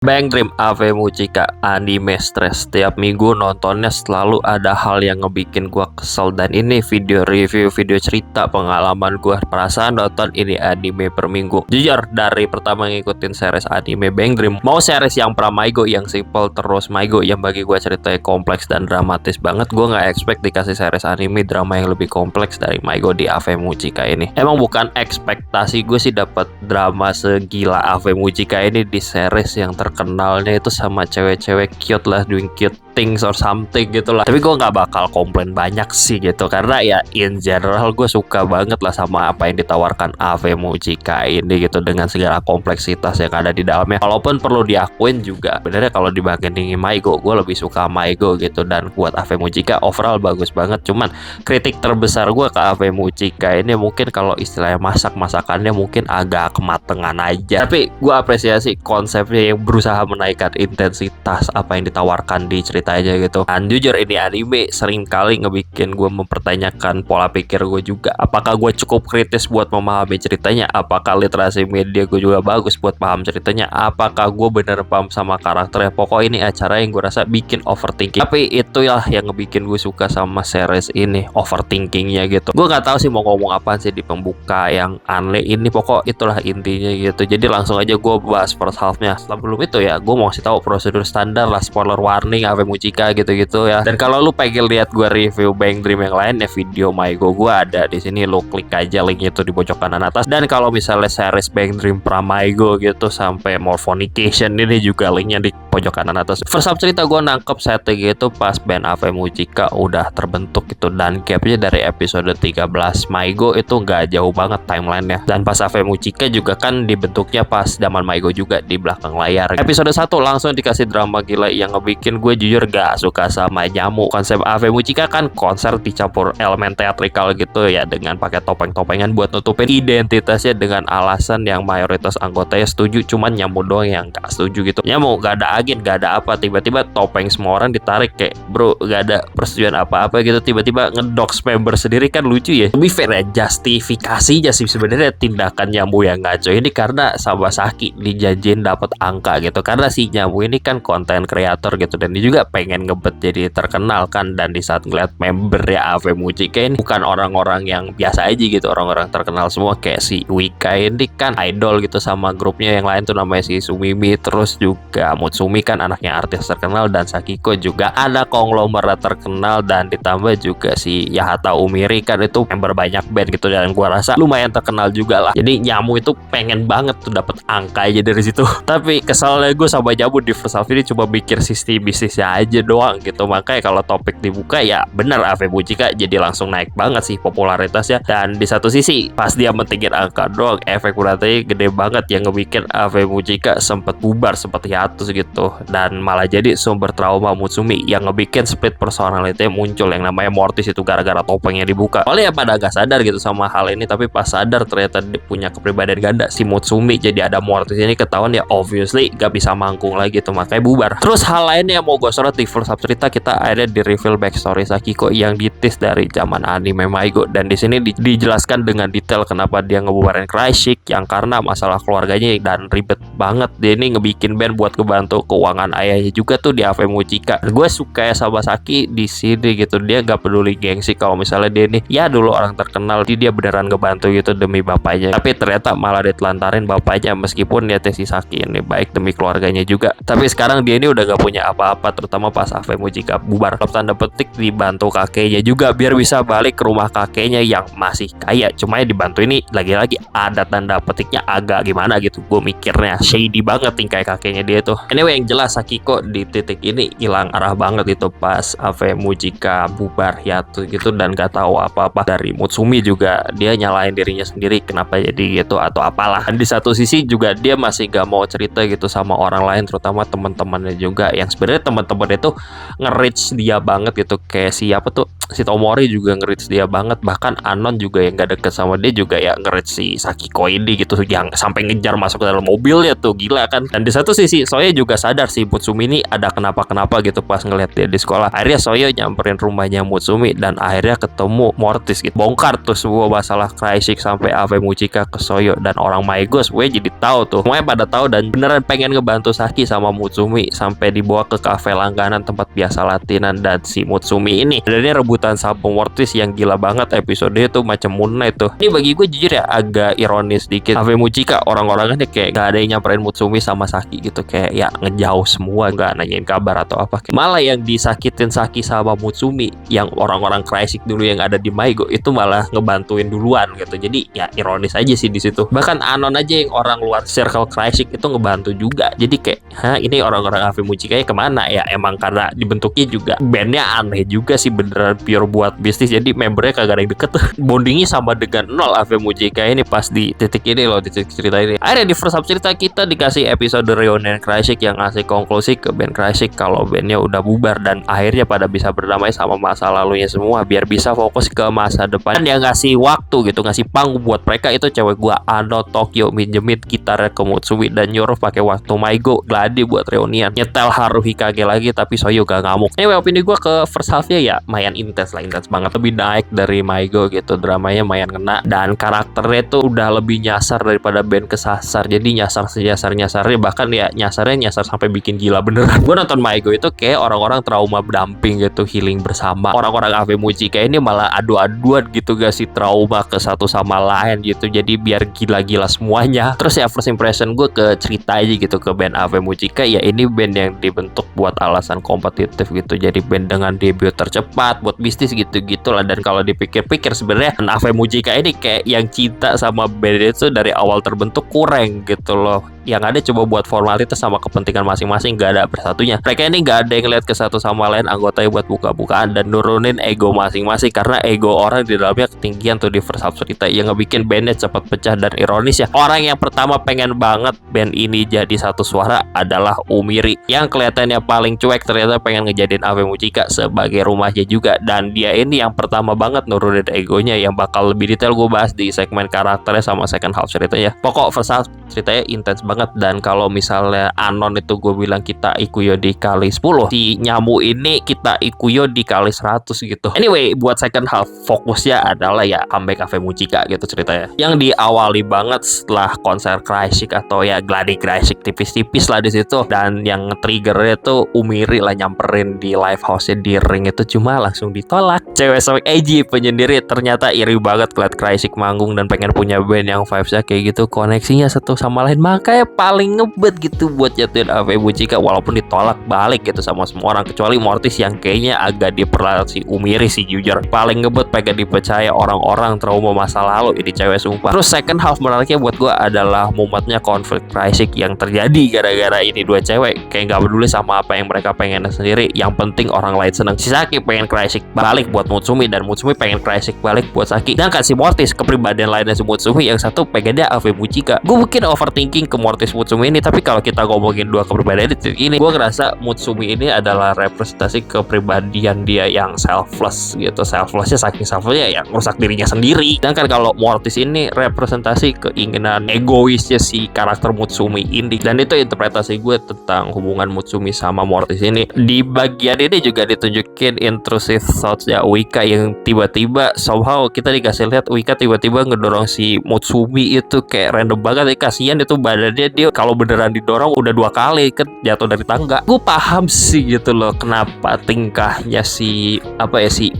Bang Dream Ave Mujica anime stress. Setiap minggu nontonnya selalu ada hal yang ngebikin gua kesel. Dan ini video review, video cerita pengalaman gua. Perasaan nonton ini anime per minggu. Jujur dari pertama ngikutin series anime Bang Dream, mau series yang Pramaigo yang simple terus Maigo yang bagi gua ceritanya kompleks dan dramatis banget, gua nggak expect dikasih series anime drama yang lebih kompleks dari Maigo di Ave Mujica ini. Emang bukan ekspektasi gue sih dapat drama segila Ave Mujica ini di series yang terkenalnya itu sama cewek-cewek cute lah, doing cute things or something gitu lah. Tapi gue nggak bakal komplain banyak sih gitu, karena ya in general gue suka banget lah sama apa yang ditawarkan Ave Mujica ini gitu, dengan segala kompleksitas yang ada di dalamnya. Walaupun perlu diakuin juga sebenarnya kalau dibandingin Maigo, gue lebih suka Maigo gitu. Dan buat Ave Mujica overall bagus banget. Cuman kritik terbesar gue ke Ave Mujica ini mungkin kalau istilahnya masakannya mungkin agak kematangan aja. Tapi gue apresiasi konsepnya yang berusaha menaikkan intensitas apa yang ditawarkan di cerita aja gitu. Dan jujur ini anime sering kali ngebikin gue mempertanyakan pola pikir gue juga. Apakah gue cukup kritis buat memahami ceritanya? Apakah literasi media gue juga bagus buat paham ceritanya? Apakah gue bener paham sama karakternya? Pokok ini acara yang gue rasa bikin overthinking. Tapi itulah yang ngebikin gue suka sama series ini, overthinkingnya gitu. Gue nggak tahu sih mau ngomong apa sih di pembuka yang aneh ini. Pokok itulah intinya gitu. Jadi langsung aja gue bahas first halfnya. Sebelum itu ya gue mau kasih tahu prosedur standar lah, spoiler warning Ave Mujica gitu-gitu ya. Dan kalau lu pengen lihat gue review Bang Dream yang lain ya, video Maigo gue ada di sini, lu klik aja linknya tuh di pojok kanan atas. Dan kalau misalnya series Bang Dream Pramaigo gitu sampai Morphonication ini juga linknya di pojok kanan atas. First half cerita gue nangkep setting gitu pas band Ave Mujica udah terbentuk gitu, dan gapnya dari episode 13 Maigo itu nggak jauh banget timelinenya. Dan pas Ave Mujica juga kan dibentuknya pas zaman Maigo juga di belakang layar. Episode 1 langsung dikasih drama gila yang ngebikin gue jujur gak suka sama Nyamu. Konsep Ave Mujica kan konser dicampur elemen teatrikal gitu ya, dengan pakai topeng-topengan buat nutupin identitasnya dengan alasan yang mayoritas anggotanya setuju, cuman Nyamu doang yang gak setuju gitu. Nyamu gak ada agen, gak ada apa, tiba-tiba topeng semua orang ditarik, kayak bro gak ada persetujuan apa-apa gitu, tiba-tiba ngedox member sendiri, kan lucu ya. Lebih fair ya, justifikasinya sih sebenarnya tindakan Nyamu yang ngaco ini karena Sawasaki dijanjiin dapat angka gitu, karena si Nyamu ini kan konten kreator gitu, dan dia juga pengen ngebet jadi terkenal kan. Dan di saat ngeliat member ya Ave Mujica ini bukan orang-orang yang biasa aja gitu, orang-orang terkenal semua, kayak si Wika ini kan idol gitu, sama grupnya yang lain tuh namanya si Sumimi, terus juga Mutsumi kan anaknya artis terkenal, dan Sakiko juga ada konglomerat terkenal, dan ditambah juga si Yahata Umiri kan itu member banyak band gitu, dan gua rasa lumayan terkenal juga lah. Jadi Nyamu itu pengen banget tuh dapat angka aja dari situ. Tapi kesalnya gue sama Nyamu di first half ini cuma mikir sistem bisnisnya aja doang gitu. Makanya kalau topik dibuka ya bener Ave Mujica jadi langsung naik banget sih popularitasnya. Dan di satu sisi pas dia mentingin angka doang, efek beratnya gede banget yang ngebikin Ave Mujica sempet bubar, sempet hiatus gitu, dan malah jadi sumber trauma Mutsumi yang ngebikin split personality muncul yang namanya Mortis itu gara-gara topengnya dibuka. Oleh ya pada gak sadar gitu sama hal ini, tapi pas sadar ternyata dia punya kepribadian ganda si Mutsumi, jadi ada Mortis ini ketahuan ya obviously gak bisa mangkung lagi gitu, makanya bubar. Terus hal lainnya yang mau gue sorot di first half cerita, kita ada di reveal backstory Sakiko yang ditis dari zaman anime Maigo, dan di sini dijelaskan dengan detail kenapa dia ngebubarin Cryshik yang karena masalah keluarganya dan ribet banget. Dia ini ngebikin band buat kebantu keuangan ayahnya juga tuh di Ave Mujica. Gue suka ya sama Saki di sini gitu, dia gak peduli gengsi kalau misalnya dia nih ya dulu orang terkenal, dia beneran ngebantu gitu demi bapaknya, tapi ternyata malah ditelantarin bapaknya, meskipun niatnya si Saki ini baik demi keluarganya juga. Tapi sekarang dia ini udah gak punya apa-apa, terutama pas Ave Mujica bubar, tanda petik dibantu kakeknya juga biar bisa balik ke rumah kakeknya yang masih kaya. Cuma ya dibantu ini lagi-lagi ada tanda petiknya agak gimana gitu, gue mikirnya shady banget tingkah kakeknya dia tuh. Anyway, yang jelas Sakiko di titik ini hilang arah banget itu pas Ave Mujica bubar hiatus gitu, dan gak tahu apa-apa dari Mutsumi juga. Dia nyalain dirinya sendiri kenapa jadi gitu atau apalah. Dan di satu sisi juga dia masih gak mau cerita gitu sama orang lain, terutama teman-temannya juga yang sebenarnya teman-temannya tuh nge-reach dia banget gitu, kayak siapa tuh si Tomori juga nge-reach dia banget, bahkan Anon juga yang gak deket sama dia juga ya nge-reach si Sakiko ini gitu, yang sampai ngejar masuk ke dalam mobilnya tuh, gila kan. Dan di satu sisi Soyo juga sadar si Mutsumi ini ada kenapa-kenapa gitu pas ngeliat dia di sekolah. Akhirnya Soyo nyamperin rumahnya Mutsumi dan akhirnya ketemu Mortis gitu, bongkar tuh semua masalah Kreisik sampai Ave Mujica ke Soyo, dan orang Maigos gue jadi tahu tuh, semuanya pada tahu dan beneran pengen ngebantu Saki sama Mutsumi sampai dibawa ke kafe langganan tempat biasa latihan. Dan si Mutsumi ini sebenarnya rebutan sama Mortis yang gila banget, episode itu macam Moon Knight tuh. Ini bagi gue jujur ya agak ironis dikit. Ave Mujica orang-orangnya kayak gak ada yang nyamperin Mutsumi sama Saki gitu, kayak ya ngejauh semua, gak nanyain kabar atau apa. Malah yang disakitin Saki sama Mutsumi, yang orang-orang Kreisik dulu yang ada di Maigo itu malah ngebantuin duluan gitu. Jadi ya ironis aja sih di situ. Bahkan Anon aja yang orang luar circle Kreisik itu ngebantu juga. Jadi kayak ini orang-orang Ave Mujica kemana ya? Emang karena dibentuknya juga bandnya aneh juga sih, beneran pure buat bisnis, jadi membernya kagak ada yang deket tuh. Bondingnya sama dengan nol Ave Mujica ini pas di titik ini loh, di titik cerita ini. Akhirnya di first half cerita kita dikasih episode reunion Kreisik yang ngasih konklusi ke band Kreisik kalau bandnya udah bubar, dan akhirnya pada bisa berdamai sama masa lalunya semua biar bisa fokus ke masa depan. Dan yang ngasih waktu gitu, ngasih panggung buat mereka itu cewek gua Ano Tokyo minjemin gitarnya ke Mutsumi dan nyuruh pakai waktu Maigo Gladi buat reunian, nyetel Haruhikage lagi tapi Soyo gak ngamuk. Anyway, opini gue ke first half-nya ya mayan intens banget, lebih naik dari Maigo gitu, dramanya mayan kena dan karakternya tuh udah lebih nyasar daripada band kesasar. Jadi nyasar sejasar-nyasarnya, bahkan ya nyasarnya nyasar sampai bikin gila beneran. Gue nonton Maigo itu kayak orang-orang trauma berdamping gitu, healing bersama. Orang-orang Ave Mujica ini malah adu-aduan gitu gak sih, trauma ke satu sama lain gitu, jadi biar gila-gila semuanya. Terus ya first impression gue ke cerita aja gitu ke band Ave Mujica, ya ini band yang dibentuk buat alasan kompetitif gitu, jadi band dengan debut tercepat buat bisnis gitu-gitu lah. Dan kalau dipikir-pikir sebenarnya Ave Mujica ini kayak yang cinta sama band itu dari awal terbentuk kurang gitu loh. Yang ada coba buat formalitas sama kepentingan masing-masing, gak ada bersatunya. Mereka ini gak ada yang lihat ke satu sama lain anggotanya buat buka-bukaan dan nurunin ego masing-masing, karena ego orang di dalamnya ketinggian tuh di first half cerita, yang ngebikin bandnya cepat pecah. Dan ironis ya, orang yang pertama pengen banget band ini jadi satu suara adalah Umiri, yang kelihatannya paling cuek ternyata pengen ngejadiin Ave Mujica sebagai rumahnya juga. Dan dia ini yang pertama banget nurunin egonya, yang bakal lebih detail gue bahas di segmen karakternya sama second half ceritanya. Pokok first half ceritanya intens banget. Dan kalau misalnya Anon itu gue bilang kita ikuyo dikali 10, si Nyamu ini kita ikuyo dikali 100 gitu. Anyway, buat second half fokusnya adalah ya comeback Ave Mujica gitu ceritanya, yang diawali banget setelah konser Kreisik atau ya Gladi Kreisik tipis-tipis lah di situ. Dan yang triggernya tuh Umiri lah nyamperin di live house-nya di ring itu, cuma langsung ditolak. Cewek sok edgy penyendiri ternyata iri banget ngeliat Kreisik manggung dan pengen punya band yang vibes-nya kayak gitu, koneksinya satu sama lain, makanya paling ngebet gitu buat jatuhin Ave Mujica, walaupun ditolak balik gitu sama semua orang kecuali Mortis yang kayaknya agak diperalat si Umiri sih, jujur paling ngebet pengen dipercaya orang-orang trauma masa lalu ini cewek sumpah. Terus second half menariknya buat gue adalah momennya konflik Kreisik yang terjadi gara-gara ini dua cewek kayak gak peduli sama apa yang mereka pengen sendiri, yang penting orang lain seneng. Si Saki pengen Kreisik balik buat Mutsumi dan Mutsumi pengen Kreisik balik buat Saki. Dan kan si Mortis kepribadian lainnya si Mutsumi, yang satu pengen dia Ave Mujica. Gue mungkin overthinking ke Mortis Mutsumi ini, tapi kalau kita ngomongin dua kepribadian ini, gue ngerasa Mutsumi ini adalah representasi kepribadian dia yang selfless gitu. Selflessnya saking selflessnya yang merusak dirinya sendiri. Dan kan kalau Mortis ini representasi keinginan egoisnya si karakter Mutsumi ini. Dan itu interpretasi gue tentang hubungan Mutsumi sama Mortis ini. Di bagian ini juga ditunjukin intrusive thoughts ya Wika, yang tiba-tiba somehow kita dikasih lihat Wika tiba-tiba ngedorong si Mutsumi itu kayak random banget. Kasihan itu badannya, dia kalau beneran didorong udah 2 kali kan jatuh dari tangga. Gue paham sih gitu loh kenapa tingkahnya si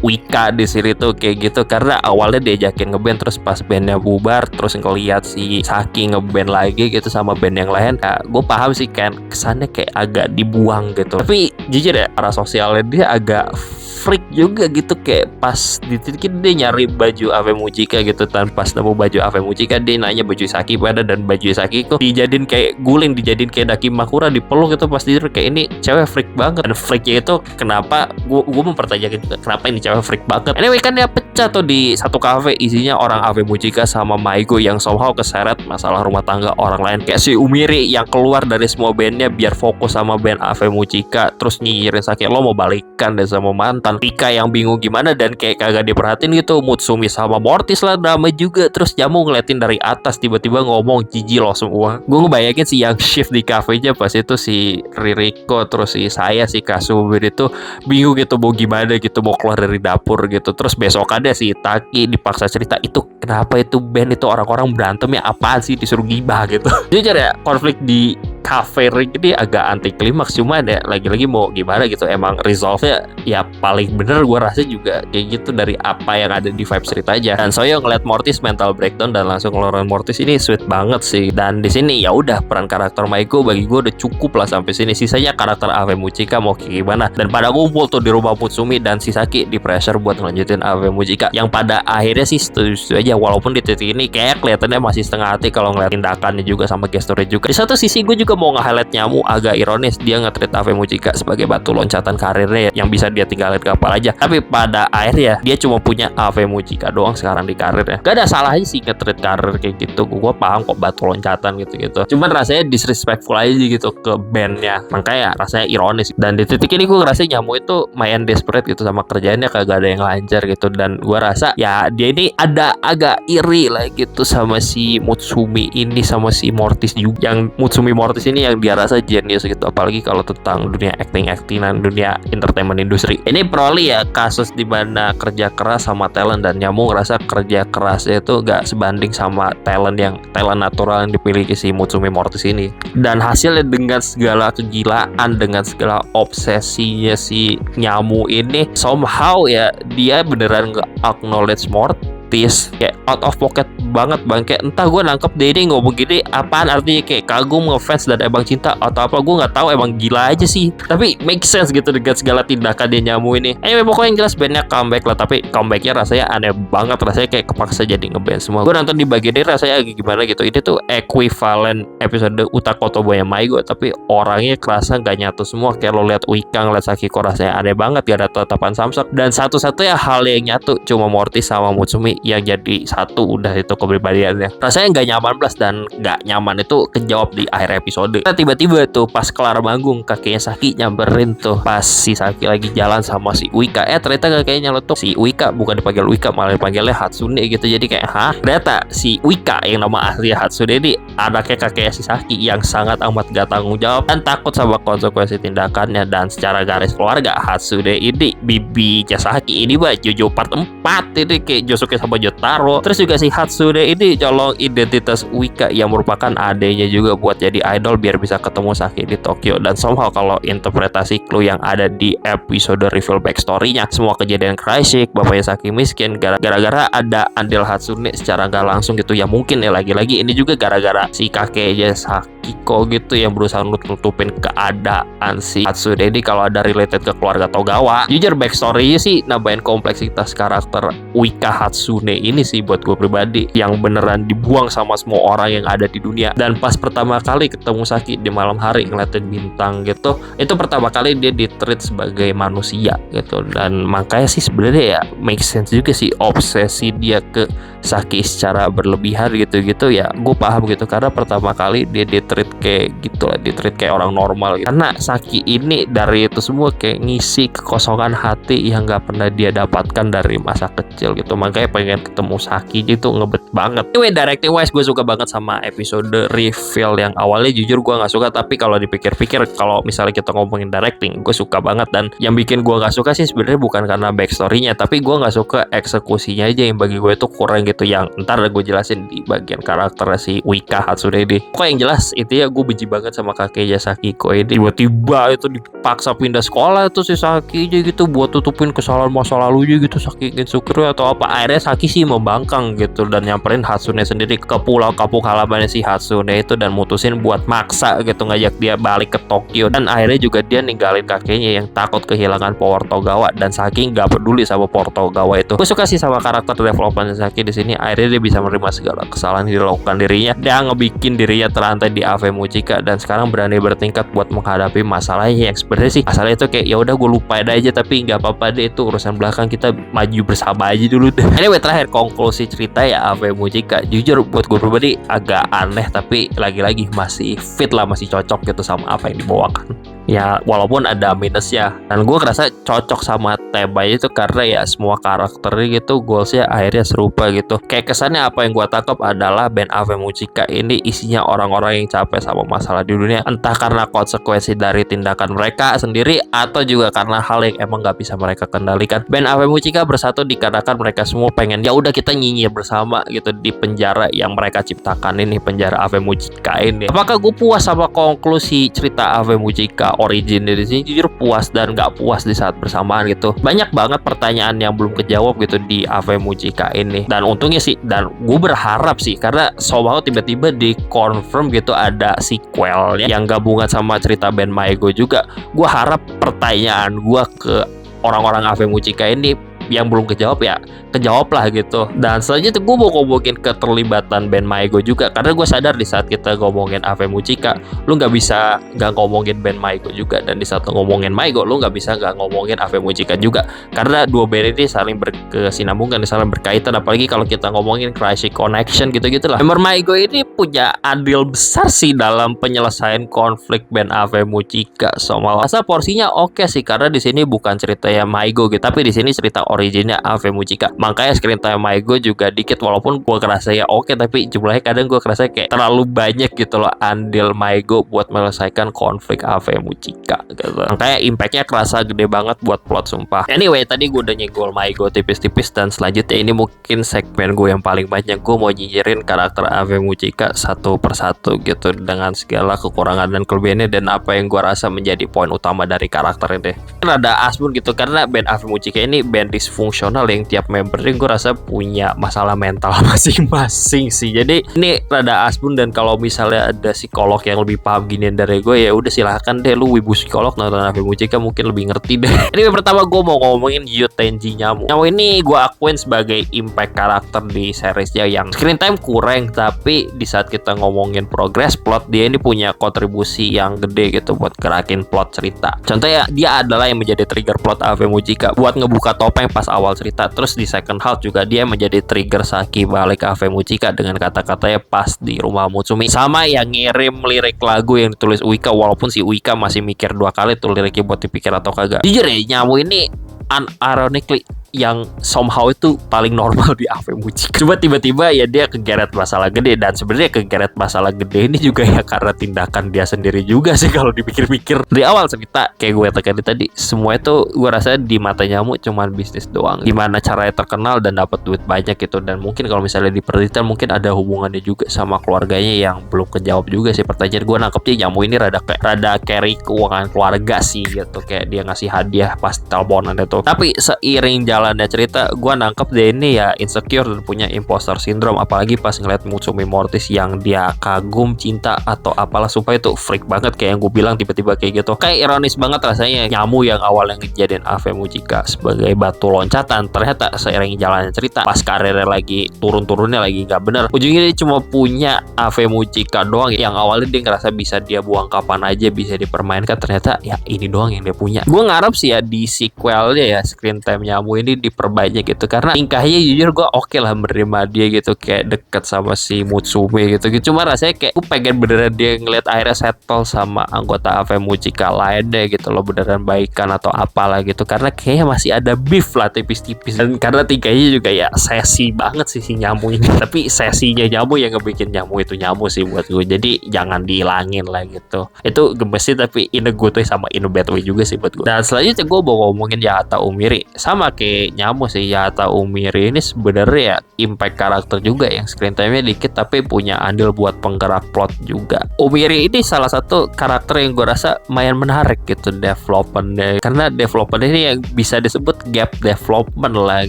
Wika di sini tuh kayak gitu, karena awalnya diajakin ngeband terus pas bandnya bubar terus ngeliat si Saki ngeband lagi gitu sama band yang lain. Ya, gue paham sih kan kesannya kayak agak dibuang gitu. Tapi jujur ya, arah sosialnya dia agak freak juga gitu, kayak pas ditikin dia nyari baju Ave Mujica gitu, tanpa nemu baju Ave Mujica dia nanya baju Saki pada, dan baju Saki kok dijadiin kayak guling, dijadiin kayak Dakimakura dipeluk gitu. Pas tidur kayak ini cewek freak banget. Dan freaknya itu kenapa gue mempertanyakan juga kenapa ini cewek freak banget. Anyway kan dia pecah kaca tuh di satu kafe isinya orang Ave Mujica sama Maigo yang somehow keseret masalah rumah tangga orang lain. Kayak si Umiri yang keluar dari semua bandnya biar fokus sama band Ave Mujica, terus nyinyirin Saki, lo mau balikan deh sama mantan. Tika yang bingung gimana dan kayak kagak diperhatiin gitu. Mutsumi sama Mortis lah drama juga. Terus Jamu ngeliatin dari atas tiba-tiba ngomong jijik lo semua. Gue ngebayangin si yang shift di kafenya pas itu si Ririko terus si saya si Kasubir itu bingung gitu mau gimana gitu, mau keluar dari dapur gitu. Terus besokannya si Taki dipaksa cerita itu kenapa itu band itu orang-orang berantem ya apaan sih, disuruh gibah gitu. Jujur ya, konflik di cafe ring ini agak anti klimaks, cuma ada lagi-lagi mau gimana gitu, emang resolve-nya ya paling bener gue rasa juga kayak gitu dari apa yang ada di vibe cerita aja. Dan Soyo ngeliat Mortis mental breakdown dan langsung ngeluarin Mortis ini sweet banget sih. Dan di sini ya udah peran karakter Maiko bagi gue udah cukup lah sampai sini. Sisanya karakter Ave Mujica mau kayak gimana. Dan pada ngumpul tuh di rumah Mutsumi dan si Saki di pressure buat ngelanjutin Ave Mujica yang pada akhirnya sih setuju aja, walaupun di titik ini kayak kelihatannya masih setengah hati kalau ngeliat tindakannya juga sama gesturnya juga. Di satu sisi gue juga mau nge-highlight Nyamu agak ironis, dia nge-treat Ave Mujica sebagai batu loncatan karirnya yang bisa dia tinggalin kapal aja. Tapi pada akhirnya dia cuma punya Ave Mujica doang sekarang di karirnya. Gak ada salahnya sih nge-treat karir kayak gitu. Gue paham kok batu loncatan gitu-gitu. Cuman rasanya disrespectful aja gitu ke bandnya. Makanya rasanya ironis. Dan di titik ini gue ngerasa Nyamu itu main desperate gitu sama kerjaannya, kagak ada yang lancar gitu. Dan gue rasa ya dia ini ada agak iri lah gitu sama si Mutsumi ini sama si Mortis juga. Yang Mutsumi Mortis ini yang dia rasa genius gitu, apalagi kalau tentang dunia actingan, dunia entertainment industri. Ini probably ya kasus dimana kerja keras sama talent, dan Nyamu ngerasa kerja kerasnya itu gak sebanding sama talent natural yang dimiliki si Mutsumi Mortis ini. Dan hasilnya dengan segala kegilaan, dengan segala obsesinya si Nyamu ini, somehow ya dia beneran nge-acknowledge Mortis kayak out of pocket banget bang. Kayak entah gue nangkep dia ini ngomong gini apaan artinya, kayak kagum, ngefans dan emang cinta atau apa gue nggak tahu, emang gila aja sih. Tapi make sense gitu dengan segala tindakan dia Nyamu ini. Anyway, pokoknya yang jelas bandnya comeback lah, tapi comebacknya rasanya aneh banget, rasanya kayak kepaksa jadi ngeband semua. Gue nonton di bagian ini rasanya gimana gitu, ini tuh equivalent episode Utakotobo yang Maigo tapi orangnya kerasa gak nyatu semua. Kayak lo liat Uika ngeliat Sakiko rasanya aneh banget, gak ada tatapan samsak, dan satu-satunya hal yang nyatu cuma Mortis sama Mutsumi yang jadi satu, udah itu kepribadiannya. Rasanya nggak nyaman plus, dan nggak nyaman itu kejawab di akhir episode. Nah, tiba-tiba tuh pas kelar manggung kakeknya Saki nyamperin tuh pas si Saki lagi jalan sama si Uika. Ternyata kakeknya nyeletuk si Uika bukan dipanggil Uika, malah dipanggilnya Hatsune gitu. Jadi kayak ternyata si Uika yang nama asli Hatsune ini anaknya kakeknya si Saki yang sangat amat gak tanggung jawab dan takut sama konsekuensi tindakannya. Dan secara garis keluarga Hatsune ini bibinya Saki ini Jojo part 4 ini kayak Josuke sama Jotaro. Terus juga si Hatsune ini colong identitas Uika yang merupakan adanya juga buat jadi idol biar bisa ketemu Saki di Tokyo. Dan somehow kalau interpretasi clue yang ada di episode reveal backstory-nya, semua kejadian crisis bapaknya Saki miskin gara-gara ada andil Hatsune secara gak langsung gitu ya. Mungkin ya lagi-lagi ini juga gara-gara si kakeknya Sakiko gitu yang berusaha nutupin keadaan si Hatsune ini kalau ada related ke keluarga Togawa. Jujur backstory-nya sih nambahin kompleksitas karakter Uika Hatsune ini sih buat gue pribadi, yang beneran dibuang sama semua orang yang ada di dunia. Dan pas pertama kali ketemu Saki di malam hari ngeliatin bintang gitu, itu pertama kali dia ditreat sebagai manusia gitu. Dan makanya sih sebenarnya ya make sense juga sih obsesi dia ke Saki secara berlebihan gitu-gitu ya. Gue paham gitu karena pertama kali dia ditreat kayak gitu lah, ditreat kayak orang normal gitu. Karena Saki ini dari itu semua kayak ngisi kekosongan hati yang gak pernah dia dapatkan dari masa kecil gitu. Makanya pengen ketemu Saki gitu, ngebet banget. Anyway, directing wise gue suka banget sama episode reveal yang awalnya jujur gue gak suka, tapi kalau dipikir-pikir kalau misalnya kita ngomongin directing gue suka banget. Dan yang bikin gue gak suka sih sebenarnya bukan karena backstory-nya, tapi gue gak suka eksekusinya aja yang bagi gue itu kurang gitu, yang ntar gue jelasin di bagian karakter si Uika Hatsune ini. Pokoknya yang jelas itu ya gue benci banget sama kakeknya Sakiko ini. Tiba-tiba itu dipaksa pindah sekolah tuh si Saki aja gitu buat tutupin kesalahan masa lalunya gitu, Saki Gensukiro atau apa. Akhirnya Saki sih membangkang gitu dan nyamperin Hatsune sendiri ke pulau kampung halamannya si Hatsune itu dan mutusin buat maksa gitu ngajak dia balik ke Tokyo. Dan akhirnya juga dia ninggalin kakeknya yang takut kehilangan power Togawa, dan Saki nggak peduli sama power Togawa itu. Gue suka sih sama karakter development Saki di sini. Akhirnya dia bisa menerima segala kesalahan yang dilakukan dirinya. Dia ngebikin dirinya terantai di Ave Mujica dan sekarang berani bertingkat buat menghadapi masalahnya yang sebenarnya sih masalah itu kayak ya udah gue lupain aja, tapi nggak apa-apa deh, itu urusan belakang, kita maju bersama aja dulu deh. Anyway, terakhir konklusi cerita ya Ave Mujica jujur buat gue pribadi agak aneh, tapi lagi-lagi masih fit lah, masih cocok gitu sama apa yang dibawakan. Ya walaupun ada minusnya, dan gue ngerasa cocok sama temanya itu karena ya semua karakternya gitu goalsnya akhirnya serupa gitu. Kayak kesannya apa yang gue tangkap adalah band Ave Mujica ini isinya orang-orang yang capek sama masalah di dunia, entah karena konsekuensi dari tindakan mereka sendiri atau juga karena hal yang emang gak bisa mereka kendalikan. Band Ave Mujica bersatu dikarenakan mereka semua pengen ya udah kita nyinyir bersama gitu di penjara yang mereka ciptakan ini, penjara Ave Mujica ini. Apakah gue puas sama konklusi cerita Ave Mujica origin dari sini? Jujur puas dan gak puas di saat bersamaan gitu. Banyak banget pertanyaan yang belum kejawab gitu di Ave Mujica ini, dan untungnya sih, dan gue berharap sih karena somehow tiba-tiba di confirm gitu ada sequelnya yang gabungan sama cerita band Maigo juga. Gue harap pertanyaan gue ke orang-orang Ave Mujica ini yang belum kejawab ya kejawab lah gitu. Dan selanjutnya gue mau ngomongin keterlibatan band Maigo juga, karena gue sadar di saat kita ngomongin Ave Mujica lu nggak bisa nggak ngomongin band Maigo juga, dan di saat lu ngomongin Maigo lu nggak bisa nggak ngomongin Ave Mujica juga, karena dua band ini saling berkesinambungan, saling berkaitan. Apalagi kalau kita ngomongin Crazy Connection gitu-gitu lah. Member Maigo ini punya andil besar sih dalam penyelesaian konflik band Ave Mujica. Soalnya rasa porsinya oke sih, karena di sini bukan cerita yang Maigo gitu, tapi di sini cerita originnya Ave Mujica. Makanya screen time Maigo juga dikit, walaupun gue kerasa ya oke, tapi jumlahnya kadang gue kerasa kayak terlalu banyak gitu loh andil Maigo buat menyelesaikan konflik Ave Mujica gitu. Makanya impactnya kerasa gede banget buat plot sumpah. Anyway, tadi gue udah nyenggol Maigo tipis-tipis, dan selanjutnya ini mungkin segmen gue yang paling banyak. Gue mau nyinyirin karakter Ave Mujica satu persatu gitu, dengan segala kekurangan dan kelebihannya, dan apa yang gue rasa menjadi poin utama dari karakter ini. Rada asbun gitu, karena band Ave Mujica ini band disfungsional yang tiap membernya gue rasa punya masalah mental masing-masing sih. Jadi ini rada asbun, dan kalau misalnya ada psikolog yang lebih paham ginian dari gue ya udah silahkan deh lu wibu psikolog nonton Ave Mujica, mungkin lebih ngerti deh. Ini pertama gue mau ngomongin Yu Tenji Nyamu. Nyamu ini gue akuin sebagai impact karakter di seriesnya yang screen time kurang, tapi di saat kita ngomongin progress plot dia ini punya kontribusi yang gede gitu buat gerakin plot cerita. Contohnya dia adalah yang menjadi trigger plot Ave Mujica buat ngebuka topeng pas awal cerita. Terus di second half juga dia menjadi trigger Saki balik ke Ave Mujica dengan kata-katanya pas di rumah Mutsumi, sama yang ngirim lirik lagu yang ditulis Uika, walaupun si Uika masih mikir dua kali tuh liriknya buat dipikir atau kagak. Jujur ya, Nyamu ini unironically yang somehow itu paling normal di Ave Mujica. Cuma tiba-tiba ya dia kegeret masalah gede, dan sebenarnya kegeret masalah gede ini juga ya karena tindakan dia sendiri juga sih kalau dipikir-pikir. Di awal cerita kayak gue tekanin tadi, semua itu gue rasa di mata Nyamu cuman bisnis doang. Gimana caranya terkenal dan dapat duit banyak gitu, dan mungkin kalau misalnya diperdetail mungkin ada hubungannya juga sama keluarganya yang belum kejawab juga sih. Pertanyaan gue nangkepnya Nyamu ini rada carry keuangan keluarga sih gitu, kayak dia ngasih hadiah pas teleponan itu. Tapi seiring jalannya cerita gue nangkep dia ini ya insecure dan punya imposter syndrome, apalagi pas ngeliat Mutsumi Mortis yang dia kagum, cinta atau apalah, supaya itu freak banget kayak yang gue bilang, tiba-tiba kayak gitu. Kayak ironis banget rasanya Nyamu yang awalnya ngejadiin Ave Mujica sebagai batu loncatan, ternyata seiring jalannya cerita pas karirnya lagi turun-turunnya lagi nggak bener, ujungnya dia cuma punya Ave Mujica doang yang awalnya dia ngerasa bisa dia buang kapan aja, bisa dipermainkan, ternyata ya ini doang yang dia punya. Gue ngarep sih ya di sequelnya ya screen time Nyamu ini diperbanyak gitu, karena tingkahnya jujur gue oke lah menerima dia gitu, kayak deket sama si Mutsumi gitu. Cuma rasanya kayak gue pengen beneran dia ngeliat akhirnya settle sama anggota Ave Mujica lainnya gitu loh, beneran baikan atau apalah gitu, karena kayaknya masih ada beef lah tipis-tipis. Dan karena tingkahnya juga ya sesi banget sih si Nyamu ini, tapi sesinya Nyamu yang ngebikin Nyamu itu Nyamu sih buat gue, jadi jangan dihilangin lah gitu. Itu gemes sih, tapi in a good way sama in a bad way juga sih buat gue. Dan selanjutnya gue mau ngomongin Yata Umiri. Sama kayak Nyamu sih, Yata Umiri ini sebenarnya ya impact karakter juga yang screen time-nya dikit tapi punya andil buat penggerak plot juga. Umiri ini salah satu karakter yang gue rasa lumayan menarik gitu development-nya, karena development ini yang bisa disebut gap development lah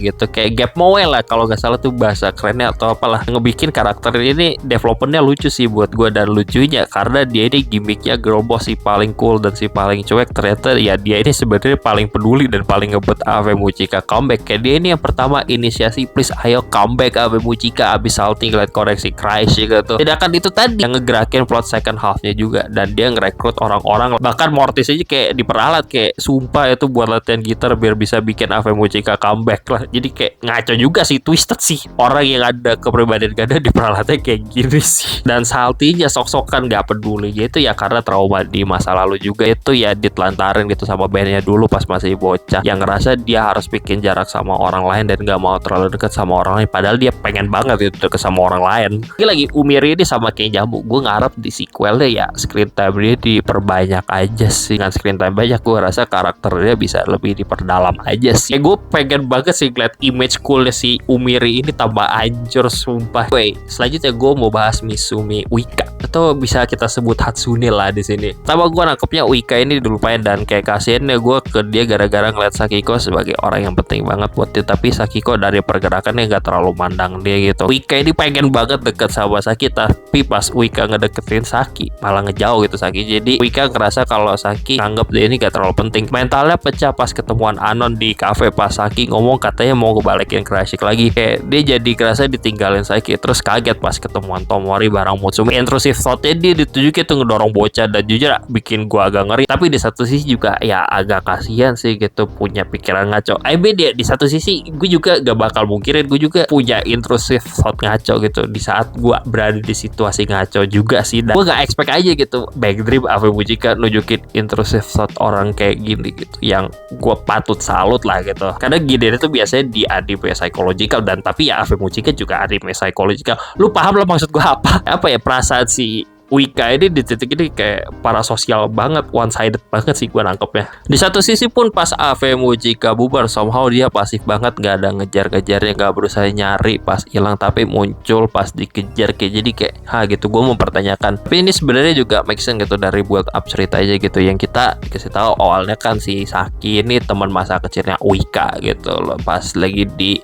gitu, kayak gap moe lah kalau nggak salah tuh bahasa kerennya atau apalah. Ngebikin karakter ini development-nya lucu sih buat gue, dan lucunya karena dia ini gimmicknya girl boss, si paling cool dan si paling cuek, ternyata ya dia ini sebenarnya paling peduli dan paling ngebut Ave Mujica comeback. Kayak dia ini yang pertama inisiasi, please ayo comeback Ave Mujica abis salting ngeliat koreksi crash gitu. Sedangkan itu tadi yang ngegerakin plot second halfnya juga, dan dia ngerekrut orang-orang, bahkan Mortis aja kayak diperalat kayak sumpah itu buat latihan gitar biar bisa bikin Ave Mujica comeback lah. Jadi kayak ngaco juga sih, twisted sih orang yang ada kepribadian ganda diperalatnya kayak gini sih. Dan saltinya sok-sokan gak peduli gitu ya karena trauma di masa lalu juga, itu ya ditelantarin gitu sama bandnya dulu pas masih bocah, yang ngerasa dia harus bikin jarak sama orang lain dan gak mau terlalu dekat sama orang lain, padahal dia pengen banget itu deket sama orang lain. Lagi Umiri ini sama kayak Jamu, gue ngarep di sequelnya ya screen time dia diperbanyak aja sih. Dengan screen time banyak gue rasa karakternya bisa lebih diperdalam aja sih. Gue pengen banget sih ngeliat image coolnya si Umiri ini tambah hancur sumpah. Selanjutnya gue mau bahas Misumi Uika, atau bisa kita sebut Hatsune lah di sini. Sama gue nangkepnya Uika ini dilupain, dan kayak kasihannya gue ke dia gara-gara ngeliat Sakiko sebagai orang yang penting banget buat dia, tapi Sakiko dari pergerakannya gak terlalu mandang dia gitu. Uika ini pengen banget deket sama Saki, tapi pas Uika ngedeketin Saki malah ngejauh gitu Saki. Jadi Uika ngerasa kalau Saki nganggep dia ini gak terlalu penting. Mentalnya pecah pas ketemuan Anon di cafe pas Saki ngomong katanya mau ngebalikin Crushik lagi. Kayak dia jadi kerasa ditinggalin Saki, terus kaget pas ketemuan Tomori bareng Mutsumi. Intrusive thought-nya dia ditunjukin tuh ngedorong bocah, dan jujur bikin gua agak ngeri. Tapi di satu sisi juga ya agak kasihan sih gitu, punya pikiran ngaco. Dia di satu sisi gue juga gak bakal mungkirin gue juga punya intrusive thought ngaco gitu di saat gue berada di situasi ngaco juga sih. Dan gue gak expect aja gitu Backdream Ave Mujica nunjukin intrusive thought orang kayak gini gitu, yang gue patut salut lah gitu. Karena gini itu biasanya di anime psychological, dan tapi ya Ave Mujica juga anime psychological. Lu paham lah maksud gue apa? Apa ya, perasaan si Uika ini di titik ini kayak parasosial banget, one sided banget sih gue nangkepnya. Di satu sisi pun pas Ave Mujica bubar, somehow dia pasif banget, gak ada ngejar-ngejarnya, gak berusaha nyari pas hilang, tapi muncul pas dikejar kayak jadi kayak gitu. Gue mempertanyakan, tapi ini sebenarnya juga make sense gitu dari build up cerita aja gitu, yang kita dikasih tahu awalnya kan si Saki ini teman masa kecilnya Uika gitu loh, pas lagi di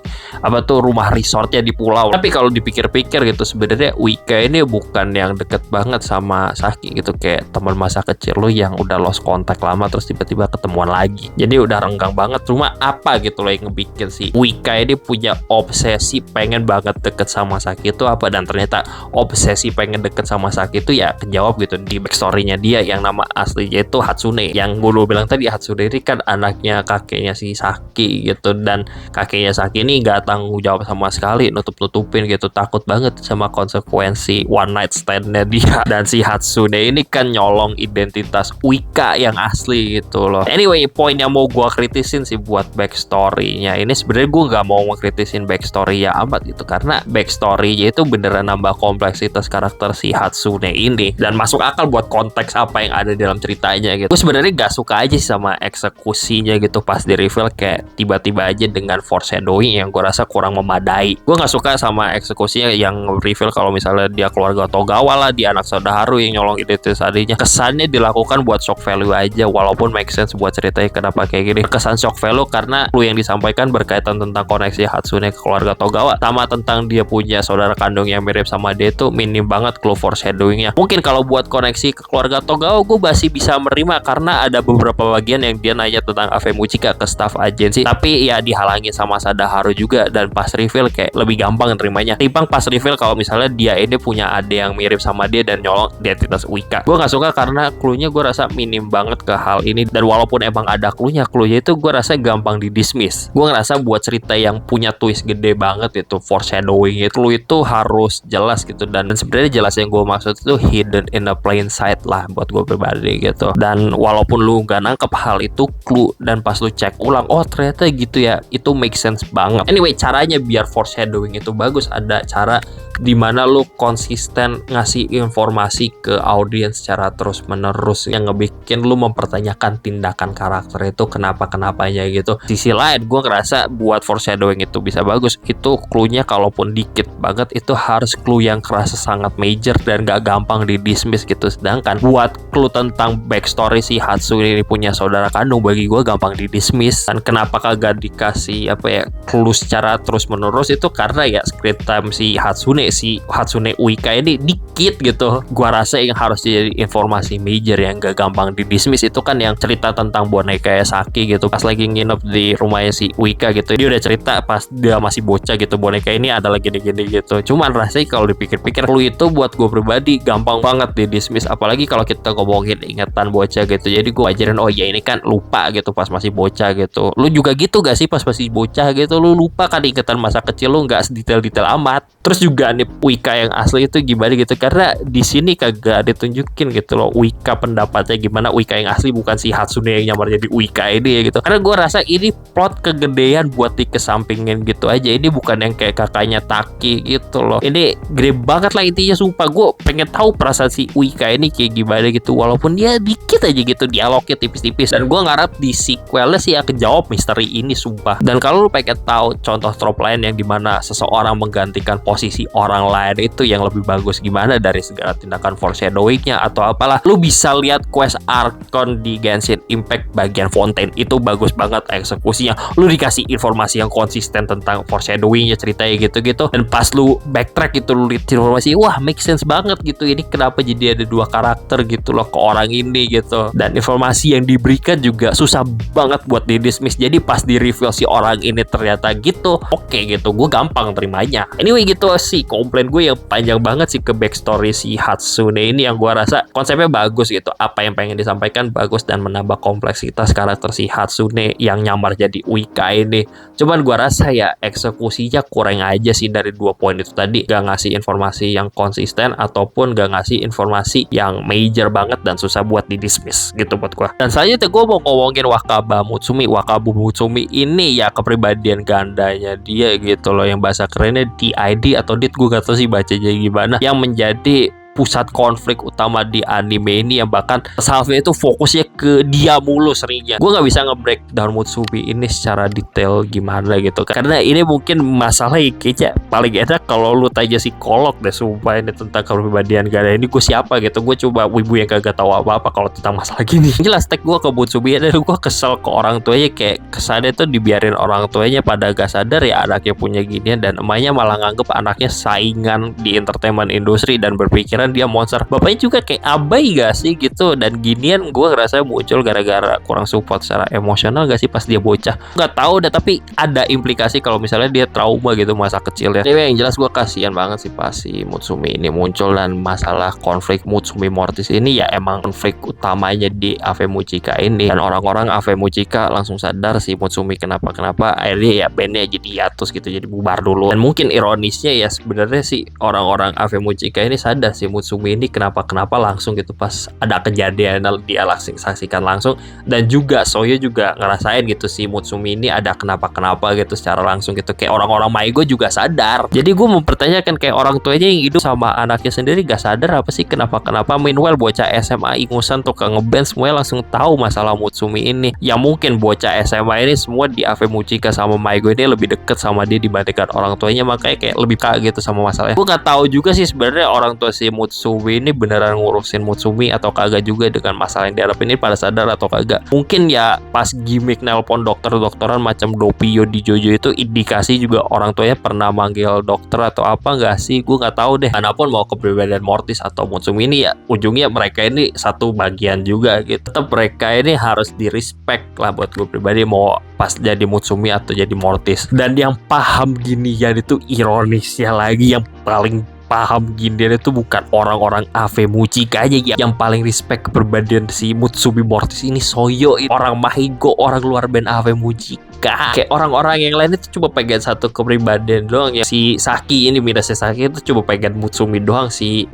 rumah resortnya di pulau. Tapi kalau dipikir-pikir gitu sebenarnya Uika ini bukan yang deket banget sama Saki gitu, kayak teman masa kecil lu yang udah lost contact lama terus tiba-tiba ketemuan lagi, jadi udah renggang banget. Cuma apa gitu loh yang ngebikin si Uika ini punya obsesi pengen banget deket sama Saki itu apa, dan ternyata obsesi pengen deket sama Saki itu ya kejawab gitu di backstory-nya dia, yang nama aslinya itu Hatsune. Yang gue bilang tadi, Hatsune ini kan anaknya kakeknya si Saki gitu, dan kakeknya Saki ini gak tanggung jawab sama sekali, nutup-nutupin gitu, takut banget sama konsekuensi one night stand-nya dia. Dan si Hatsune ini kan nyolong identitas Uika yang asli gitu loh. Anyway, poin yang mau gue kritisin sih buat backstory-nya ini, sebenarnya gue gak mau ngekritisin backstory ya amat gitu, karena backstory-nya itu beneran nambah kompleksitas karakter si Hatsune ini, dan masuk akal buat konteks apa yang ada dalam ceritanya gitu. Gue sebenarnya gak suka aja sih sama eksekusinya gitu pas di reveal, kayak tiba-tiba aja dengan foreshadowing yang gue rasa kurang memadai. Gue gak suka sama eksekusinya yang reveal kalau misalnya dia keluarga Togawa lah, dia anak Haru yang nyolong identitas adiknya. Kesannya dilakukan buat shock value aja, walaupun make sense buat ceritanya kenapa kayak gini. Kesan shock value karena clue yang disampaikan berkaitan tentang koneksi Hatsune ke keluarga Togawa, sama tentang dia punya saudara kandung yang mirip sama dia, itu minim banget clue foreshadowingnya. Mungkin kalau buat koneksi ke keluarga Togawa gue masih bisa menerima, karena ada beberapa bagian yang dia nanya tentang Ave Mujica ke staff agensi, tapi ya dihalangi sama Sadaharu juga, dan pas reveal kayak lebih gampang nerimanya timbang pas reveal kalau misalnya dia ini punya adik yang mirip sama dia dan nyolong identitas Uika. Gue gak suka karena clue-nya gue rasa minim banget ke hal ini, dan walaupun emang ada clue-nya itu gue rasa gampang didismiss. Gue ngerasa buat cerita yang punya twist gede banget itu, foreshadowing itu harus jelas gitu, dan sebenarnya jelas yang gue maksud itu hidden in a plain sight lah buat gue pribadi gitu. Dan walaupun lu gak nangkep hal itu clue, dan pas lu cek ulang, oh ternyata gitu ya, itu make sense banget. Anyway, caranya biar foreshadowing itu bagus, ada cara dimana lu konsisten ngasih informasi ke audiens secara terus menerus, yang ngebikin lu mempertanyakan tindakan karakter itu kenapa-kenapanya gitu. Sisi lain gue ngerasa buat foreshadowing itu bisa bagus, itu clue-nya kalaupun dikit banget itu harus clue yang kerasa sangat major dan gak gampang didismiss gitu. Sedangkan buat clue tentang backstory si Hatsune ini punya saudara kandung, bagi gue gampang didismiss. Dan kenapa kagak dikasih clue secara terus menerus, itu karena ya screen time si Hatsune Uika ini dikit gitu. gitu. Gua rasa yang harus jadi informasi major yang gak gampang di dismiss itu kan yang cerita tentang boneka Saki gitu. Pas lagi nginep di rumahnya si Wika gitu, dia udah cerita pas dia masih bocah gitu, boneka ini adalah gini-gini gitu. Cuman rasanya kalau dipikir-pikir, lu itu buat gue pribadi gampang banget di dismiss, apalagi kalau kita ngomongin ingatan bocah gitu. Jadi gue ajarin, oh ya ini kan lupa gitu pas masih bocah gitu. Lu juga gitu gak sih pas masih bocah gitu, lu lupa kan ingatan masa kecil lu, nggak sedetail-detail amat. Terus juga nih Wika yang asli itu gimana gitu, karena di sini kagak ditunjukin gitu loh Wika pendapatnya gimana. Wika yang asli bukan si Hatsune yang nyamar jadi Wika ini ya gitu. Karena gue rasa ini plot kegedean buat dikesampingin gitu aja. Ini bukan yang kayak kakaknya Taki gitu loh. Ini gede banget lah intinya, sumpah gue pengen tahu perasaan si Wika ini kayak gimana gitu, walaupun dia dikit aja gitu dialognya tipis-tipis. Dan gue ngarep di sequelnya sih ya kejawab misteri ini sumpah. Dan kalau lu pengen tahu contoh trope lain yang dimana seseorang menggantikan posisi orang lain itu yang lebih bagus gimana dari segala tindakan foreshadowingnya atau apalah, lu bisa lihat quest Archon di Genshin Impact bagian Fontaine. Itu bagus banget eksekusinya. Lu dikasih informasi yang konsisten tentang foreshadowingnya, ceritanya gitu-gitu, dan pas lu backtrack gitu, lu lihat informasi, wah make sense banget gitu, ini kenapa jadi ada dua karakter gitu loh ke orang ini gitu. Dan informasi yang diberikan juga susah banget buat di dismiss. Jadi pas di reveal si orang ini ternyata gitu, oke gitu, gue gampang terimanya. Anyway gitu sih komplain gue yang panjang banget sih ke backstory si Hatsune ini, yang gue rasa konsepnya bagus gitu, apa yang pengen disampaikan bagus dan menambah kompleksitas karakter si Hatsune yang nyamar jadi Wika ini. Cuman gue rasa ya eksekusinya kurang aja sih dari 2 poin itu tadi, gak ngasih informasi yang konsisten ataupun gak ngasih informasi yang major banget dan susah buat di dismiss gitu buat gue. Dan selanjutnya gue mau ngomongin Wakaba Mutsumi. Wakabu Mutsumi ini ya kepribadian gandanya dia gitu loh, yang bahasa kerennya DID atau DID, gue gak tau sih bacanya gimana, yang menjadi pusat konflik utama di anime ini, yang bahkan Salve itu fokusnya ke dia mulu seringnya. Gue nggak bisa nge-breakdown Mutsumi ini secara detail gimana gitu, karena ini mungkin masalah kayaknya paling enak kalau lu tanya psikolog deh sumpah ini tentang kepribadian ganda ini. Gue siapa gitu, gue coba wibu yang kagak tahu apa-apa kalau tentang masalah gini. Jelas tek gue ke Mutsumi dan gue kesel ke orang tuanya, kayak kesannya tuh dibiarin orang tuanya pada gak sadar ya anaknya punya ginian, dan emaknya malah nganggep anaknya saingan di entertainment industry dan berpikiran dia monster. Bapaknya juga kayak abai gak sih gitu, dan ginian gue ngerasa muncul gara-gara kurang support secara emosional gak sih pas dia bocah. Gak tahu deh, tapi ada implikasi kalau misalnya dia trauma gitu masa kecilnya. Jadi yang jelas gue kasihan banget sih pas si Mutsumi ini muncul. Dan masalah konflik Mutsumi Mortis ini ya emang konflik utamanya di Ave Muchika ini, dan orang-orang Ave Muchika langsung sadar si Mutsumi kenapa akhirnya ya bandnya jadi hiatus gitu, jadi bubar dulu. Dan mungkin ironisnya ya sebenarnya sih orang-orang Ave Muchika ini sadar si Mutsumi ini kenapa langsung gitu pas ada kejadian dia saksikan langsung, dan juga Soyo juga ngerasain gitu si Mutsumi ini ada kenapa gitu secara langsung gitu, kayak orang-orang Maigo juga sadar. Jadi gue mempertanyakan kayak orang tuanya yang hidup sama anaknya sendiri gak sadar apa sih kenapa. Meanwhile bocah SMA ingusan tuh ngeband semuanya langsung tahu masalah Mutsumi ini. Ya mungkin bocah SMA ini semua di Ave Muchika sama Maigo ini lebih deket sama dia dibandingkan orang tuanya, makanya kayak lebih kaget gitu sama masalahnya. Gue gak tahu juga sih sebenarnya orang tua si Mutsumi ini beneran ngurusin Mutsumi atau kagak juga dengan masalah yang dihadapin ini, pada sadar atau kagak. Mungkin ya pas gimmick nelpon dokteran macam Doppio di Jojo itu indikasi juga orang tuanya pernah manggil dokter atau apa gak sih, gue gak tahu deh. Manapun mau kepribadian Mortis atau Mutsumi ini ya ujungnya mereka ini satu bagian juga gitu. Tetap mereka ini harus di respect lah buat gue pribadi, mau pas jadi Mutsumi atau jadi Mortis. Dan yang paham ginian itu ironisnya lagi, yang paling paham ginian itu bukan orang-orang Ave Muchika aja ya. Yang paling respect kepribadian si Mutsumi Mortis ini Soyo, orang Mahigo, orang luar band Ave Muchika. Kayak orang-orang yang lain itu cuma pegang satu kepribadian doang ya. Si Saki ini, Mirase Saki itu cuma pegang Mutsumi doang. Si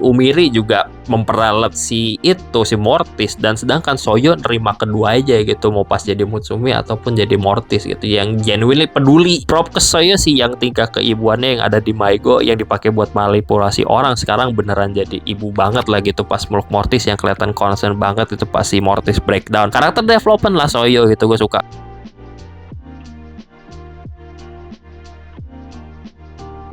Umiri juga memperalat si Mortis, dan sedangkan Soyo nerima kedua aja gitu, mau pas jadi Mutsumi ataupun jadi Mortis gitu, yang genuinely peduli. Prop ke Soyo sih yang tingkah keibuannya yang ada di Maigo yang dipakai buat manipulasi orang, sekarang beneran jadi ibu banget lah gitu pas meluk Mortis, yang kelihatan concern banget itu pas si Mortis breakdown. Karakter development lah Soyo gitu, gue suka.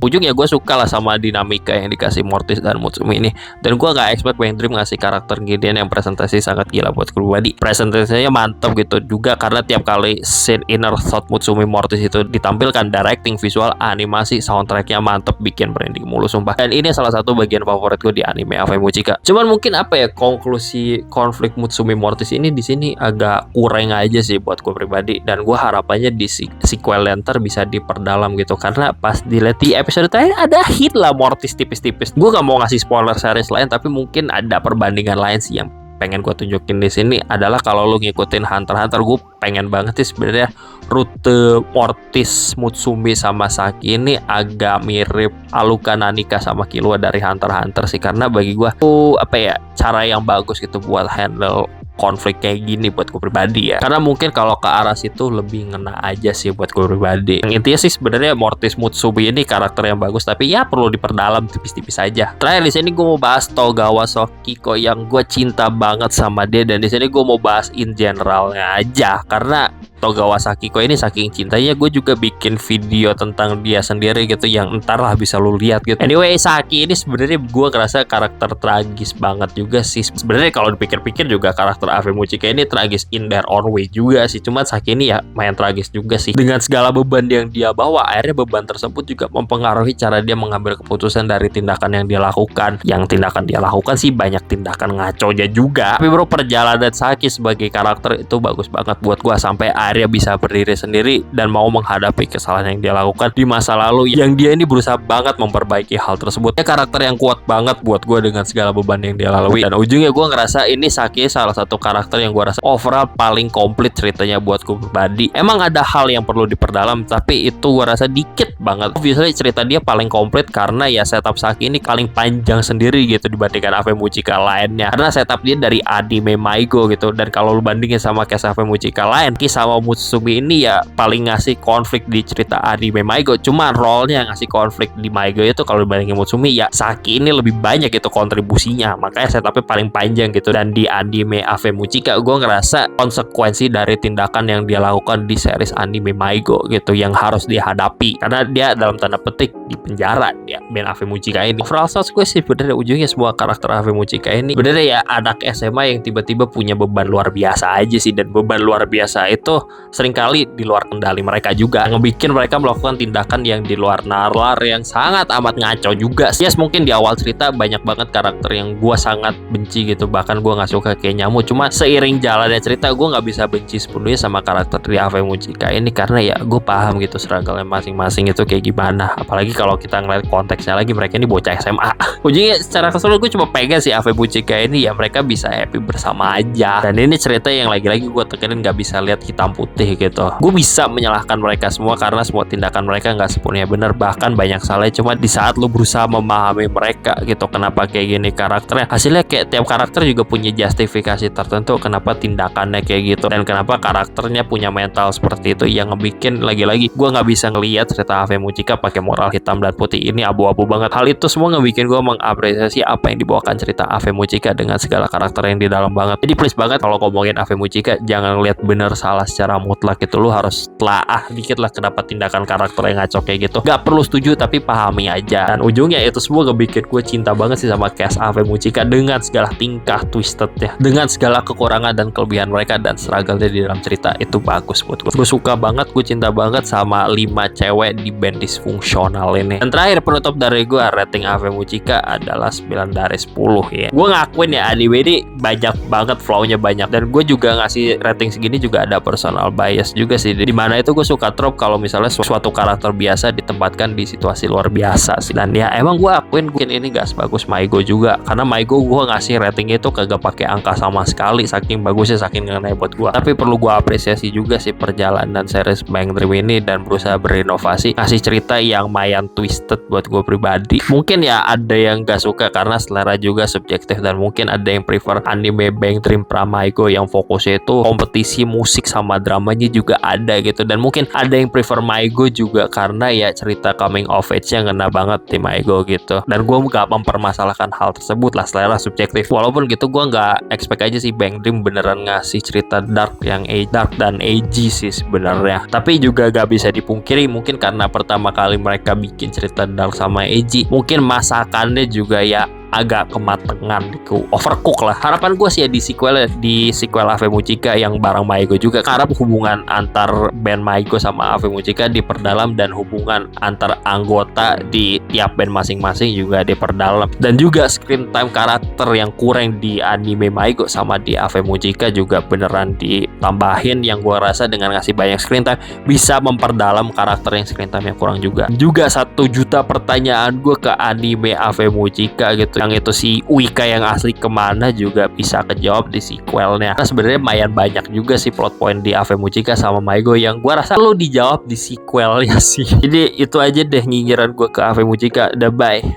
ujungnya gue suka lah sama dinamika yang dikasih Mortis dan Mutsumi ini. Dan gue gak expect Bang Dream ngasih karakter Gideon yang presentasi sangat gila buat gue pribadi. Presentasinya mantep gitu juga karena tiap kali scene Inner Thought Mutsumi Mortis itu ditampilkan, directing, visual, animasi, soundtracknya mantep, bikin branding mulu sumpah. Dan ini salah satu bagian favorit gue di anime AV Muchika. Cuman mungkin apa ya, konklusi konflik Mutsumi Mortis ini di sini agak kurang aja sih buat gue pribadi. Dan gue harapannya di sequel Lenter bisa diperdalam gitu, karena pas dilihat di episode terakhir ada hit lah Mortis tipis-tipis. Gue gak mau ngasih spoiler series lain, tapi mungkin ada perbandingan lain sih yang pengen gue tunjukin di sini adalah kalau lu ngikutin Hunter x Hunter, gue pengen banget sih sebenarnya rute Mortis, Mutsumi sama Saki ini agak mirip Aluka, Nanika sama Killua dari Hunter x Hunter sih, karena bagi gue tuh apa ya, cara yang bagus gitu buat handle konflik kayak gini buat gue pribadi ya. Karena mungkin kalau ke arah situ lebih ngena aja sih buat gue pribadi. Yang intinya sih sebenarnya Mortis Mutsumi ini karakter yang bagus, tapi ya perlu diperdalam tipis-tipis aja. Terakhir di sini gue mau bahas Togawa Sokiko yang gue cinta banget sama dia, dan di sini gue mau bahas in generalnya aja karena Togawa Sakiko ini saking cintanya gue juga bikin video tentang dia sendiri gitu yang entar lah bisa lu lihat gitu. Anyway, Saki ini sebenarnya gue ngerasa karakter tragis banget juga sih. Sebenarnya kalau dipikir-pikir juga karakter AV Muchika ini tragis in their own way juga sih. Cuma Saki ini ya main tragis juga sih. Dengan segala beban yang dia bawa, akhirnya beban tersebut juga mempengaruhi cara dia mengambil keputusan dari tindakan yang dia lakukan. Yang tindakan dia lakukan sih banyak tindakan ngaco aja juga. Tapi bro, perjalanan Saki sebagai karakter itu bagus banget buat gue, sampai akhirnya bisa berdiri sendiri dan mau menghadapi kesalahan yang dia lakukan di masa lalu, yang dia ini berusaha banget memperbaiki hal tersebut. Dia karakter yang kuat banget buat gue dengan segala beban yang dia lalui, dan ujungnya gue ngerasa ini Saki salah satu karakter yang gue rasa overall paling komplit ceritanya buat gue pribadi. Emang ada hal yang perlu diperdalam, tapi itu gue rasa dikit banget. Obviously cerita dia paling komplit karena ya setup Saki ini paling panjang sendiri gitu dibandingkan AV Muchika lainnya, karena setup dia dari anime Maigo gitu. Dan kalau lu bandingin sama case AV Muchika lain, Ki sama Mutsumi ini ya paling ngasih konflik di cerita anime Maigo. Cuma role-nya yang ngasih konflik di Maigo itu kalau dibandingin Mutsumi ya Saki ini lebih banyak gitu kontribusinya, makanya setupnya paling panjang gitu. Dan di anime AV Muchika gue ngerasa konsekuensi dari tindakan yang dia lakukan di series anime Maigo gitu yang harus dihadapi, karena dia dalam tanda petik di penjara ya main AV Muchika ini. Overall source gue sih bener ujungnya semua karakter AV Muchika ini bener ya anak SMA yang tiba-tiba punya beban luar biasa aja sih. Dan beban luar biasa itu seringkali di luar kendali mereka juga, ngebikin mereka melakukan tindakan yang di luar nalar yang sangat amat ngaco juga. Yes, mungkin di awal cerita banyak banget karakter yang gue sangat benci gitu, bahkan gue nggak suka kayak Nyamu. Cuma seiring jalannya cerita gue nggak bisa benci sepenuhnya sama karakter di AV Muchika ini, karena ya gue paham gitu struggle-nya masing-masing itu kayak gimana. Apalagi kalau kita ngeliat konteksnya lagi, mereka ini bocah SMA. Ujungnya secara keseluruhan gue cuma pengen sih AV Muchika ini ya mereka bisa happy bersama aja. Dan ini cerita yang lagi-lagi gue tekenin gak bisa lihat hitam putih gitu. Gue bisa menyalahkan mereka semua karena semua tindakan mereka nggak sepenuhnya benar, bahkan banyak salah. Cuma di saat lu berusaha memahami mereka gitu, kenapa kayak gini karakternya, hasilnya kayak tiap karakter juga punya justifikasi tertentu kenapa tindakannya kayak gitu, dan kenapa karakternya punya mental seperti itu yang ngebikin lagi-lagi gue nggak bisa ngelihat cerita AV Muchika pakai moral hitam dan putih ini abu-abu banget. Hal itu semua ngebikin gue mengapresiasi apa yang dibawakan cerita AV Muchika dengan segala karakter yang di dalam banget. Jadi please banget kalau ngomongin AV Muchika jangan lihat bener salah secara mutlak gitu, lu harus telaah dikit lah kenapa tindakan karakter yang ngaco kayak gitu. Gak perlu setuju tapi pahami aja. Dan ujungnya itu semua ngebikin gue cinta banget sih sama cast AV Muchika dengan segala tingkah twistednya, dengan segala kekurangan dan kelebihan mereka, dan struggle-nya di dalam cerita itu bagus buat gue. Gue suka banget, gue cinta banget sama 5 cewek di band disfungsional ini. Dan terakhir penutup dari gue, rating AV Muchika adalah 9 dari 10 ya. Gue ngakuin ya anime ini banyak banget flow-nya banyak, dan gue juga ngasih rating segini juga ada personal bias juga sih, dimana itu gue suka trop kalau misalnya suatu karakter biasa ditempatkan di situasi luar biasa sih. Dan ya emang gue akuin mungkin ini gak sebagus Maigo juga, karena Maigo gue ngasih rating itu kagak pakai angka sama sekali, saking bagusnya, saking ngenai buat gue. Tapi perlu gue apresiasi juga sih perjalanan series Bang Dream ini dan berusaha berinovasi, ngasih cerita yang lumayan twisted buat gue pribadi. Mungkin ya ada yang gak suka karena selera juga subjektif, dan mungkin ada yang prefer anime Bang Dream pra Maigo yang fokusnya itu kompetisi musik sama drama-dramanya juga ada gitu. Dan mungkin ada yang prefer Maigo juga karena ya cerita coming of age-nya ngena banget di Maigo gitu. Dan gue gak mempermasalahkan hal tersebut lah, selera subjektif. Walaupun gitu gue gak expect aja sih Bang Dream beneran ngasih cerita dark yang dark dan edgy sih sebenarnya. Tapi juga gak bisa dipungkiri mungkin karena pertama kali mereka bikin cerita dark sama edgy, mungkin masakannya juga ya agak kematangan, overcook lah. Harapan gue sih ya di sequel Ave Mujica yang bareng Maigo juga, karena hubungan antar band Maigo sama Ave Mujica diperdalam dan hubungan antar anggota di tiap band masing-masing juga diperdalam. Dan juga screen time karakter yang kurang di anime Maigo sama di Ave Mujica juga beneran ditambahin, yang gue rasa dengan ngasih banyak screen time bisa memperdalam karakter yang screen time yang kurang juga. 1 juta pertanyaan gue ke anime Ave Mujica gitu, yang itu si Uika yang asli kemana juga bisa kejawab di sequelnya. Nah sebenarnya lumayan banyak juga sih plot point di Ave Mujica sama Maigo yang gue rasa perlu dijawab di sequelnya sih. Jadi itu aja deh nyinyiran gue ke Ave Mujica. Bye.